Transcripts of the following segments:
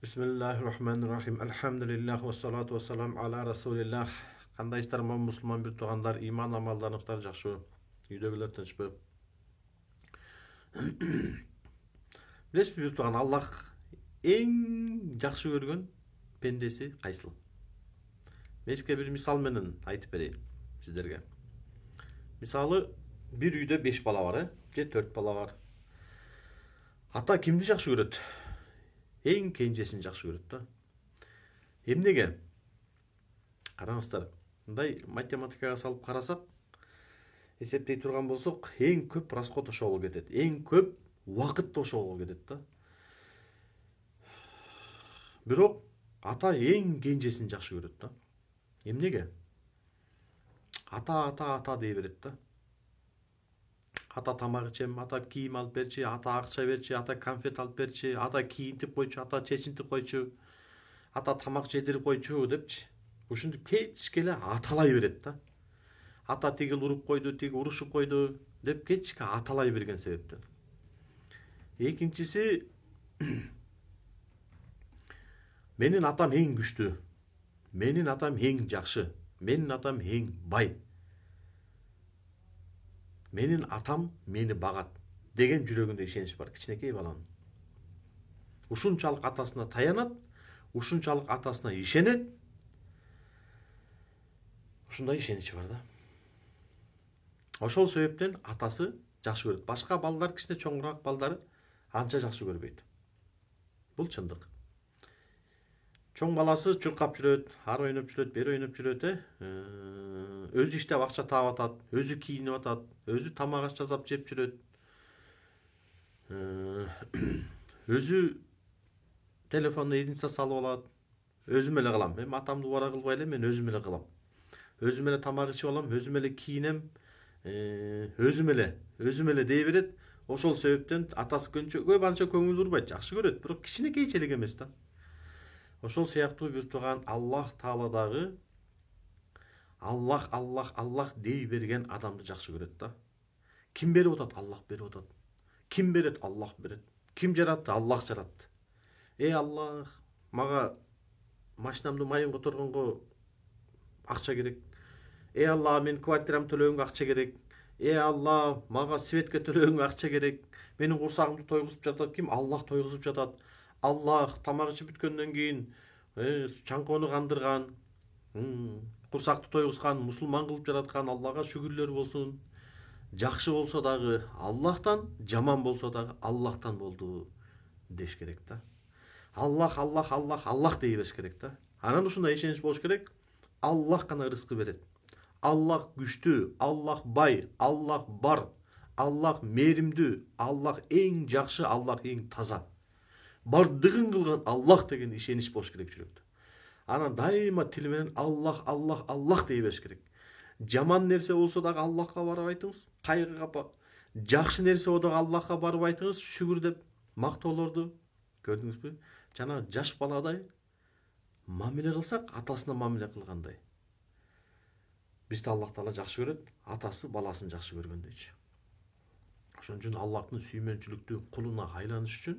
Bismillahirrahmanirrahim. Elhamdülillah ve salatu ve selam ala Resulillah. Kandaysыздар, musulman bir tuğanlar, iman amallarınızlar жақсы. Үйдегілер тынышпы. Білесіз bir tuğan, Allah ең жақсы көрген пендесі қайсыл? Мен сізге bir misal менен айтып берейін сіздерге. Мысалы, bir үйде 5 бала бар, же 4 бала бар. Ата кімді жақсы көреді? Ең кенжесін жақсы көреді да. Эмнеге? Караңыздар, мындай математикаға салып қарасақ, есептей тұрған болсақ, ең көп расход ошого кетет, ең көп уақыт ошого кетет да. Бирок ата ең кенжесін жақсы көреді да. Эмнеге? Ата дей берет да. Ата тамак ичем, ата кийим алып берчи, ата акча берчи, ата конфет алып берчи, ата кийинтип койчу, ата чечинтип койчу, ата тамак жедирип койчу депчи. Ушинтип кечке эле аталай берет да. Ата тигил уруп койду, тиги урушуп койду деп кечке аталай берген себептен. Экинчиси, менин атам эң күчтүү, менин атам эң жакшы, менин атам эң бай, менин атам мени багат деген жүрөгүндө ишенич бар кичинекей баланын. Ушунчалык атасына таянат, ушунчалык атасына ишенет. Ушундай ишеничи бар да. Ошол себептен атасы жакшы көрөт. Башка балдар, кичине чоңураак балдары анча жакшы көрбөйт. Бул чындык. Чоң баласы чуркап жүрөт, ары ойноп жүрөт, бери ойноп жүрөт, өзү иштеп акча таап атат, өзү кийинип атат, өзү тамак аш жасап жеп жүрөт. Өзү телефонуна единса салып алат, өзүм эле кылам. Мен атамды убара кылбай эле мен өзүм эле кылам. Өзүм эле тамак ичип алам, өзүм эле кийинем, өзүм эле дей берет. Ошол себептен атасы көп анча көңүл бурбайт, жакшы көрөт, бирок кичинекейчелик эмес да. Ошол сыяктуу бир туган Аллах Тааладагы Аллах дей берген адамды жакшы көрөт да. Ким берип атат? Аллах берип атат. Ким берет? Аллах берет. Ким жаратты? Аллах жаратты. Аллах, мага машинамды майын которгонго акча керек. Аллах, мен квартирамды төлөгөнгө акча керек. Аллах, мага светке төлөгөнгө акча керек. Менин курсагымды тойгузуп жатат ким? Аллах тойгузуп жатат. Аллах тамак ичип бүткөндөн кийин чаңкоону кандырган, курсакты тойгузган, мусулман кылып жараткан Аллахка шүгүрлөр болсун. Жакшы болсо дагы Аллахтан, жаман болсо дагы Аллахтан болду деш керек да. Аллах дей бериш керек да. Анан ушундай ишенич болуш керек. Аллах гана рызкы берет. Аллах күчтүү, Аллах бай, Аллах бар, Аллах мээримдүү, Аллах эң жакшы, Аллах эң таза. Бардыгын кылган Аллах деген ишенич болуш керек жүрөктө. Анан дайыма тил менен Аллах дей бериш керек. Жаман нерсе болсо дагы Аллахка барып айтыңыз, кайгы капа. Жакшы нерсе болсо дагы Аллахка барып айтыңыз, шүгүр деп мактоолорду. Көрдүңүзбү? Жана жаш баладай мамиле кылсак, атасына мамиле кылгандай. Бизди Аллах Таала жакшы көрөт, атасы баласын жакшы көргөндөйчү. Ошон үчүн Аллахтын сүймөнчүлүктүү кулуна айланыш үчүн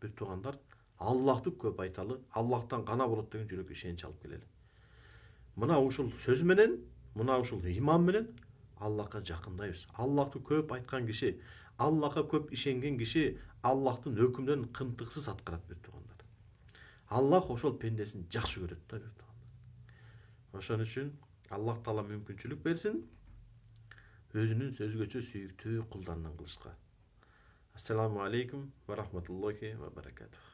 бир туугандар Аллахты көп айталы, Аллахтан гана болот деген жүрөк ишенич алып келели. Мына ушул сөз менен, мына ушул иман менен Аллахка жакындайбыз. Аллахты көп айткан киши, Аллахка көп ишенген киши Аллахтын өкүмдөрүн кынтыксыз аткарат бир туугандар. Аллах ошол пендесин жакшы көрөт да бир туугандар. Ошон үчүн Аллах Таала мүмкүнчүлүк берсин өзүнүн сөзгөчө сүйүктүү кулдарынан кылышка. Ассаламу алейкум ва рахматуллахи ва баракатух.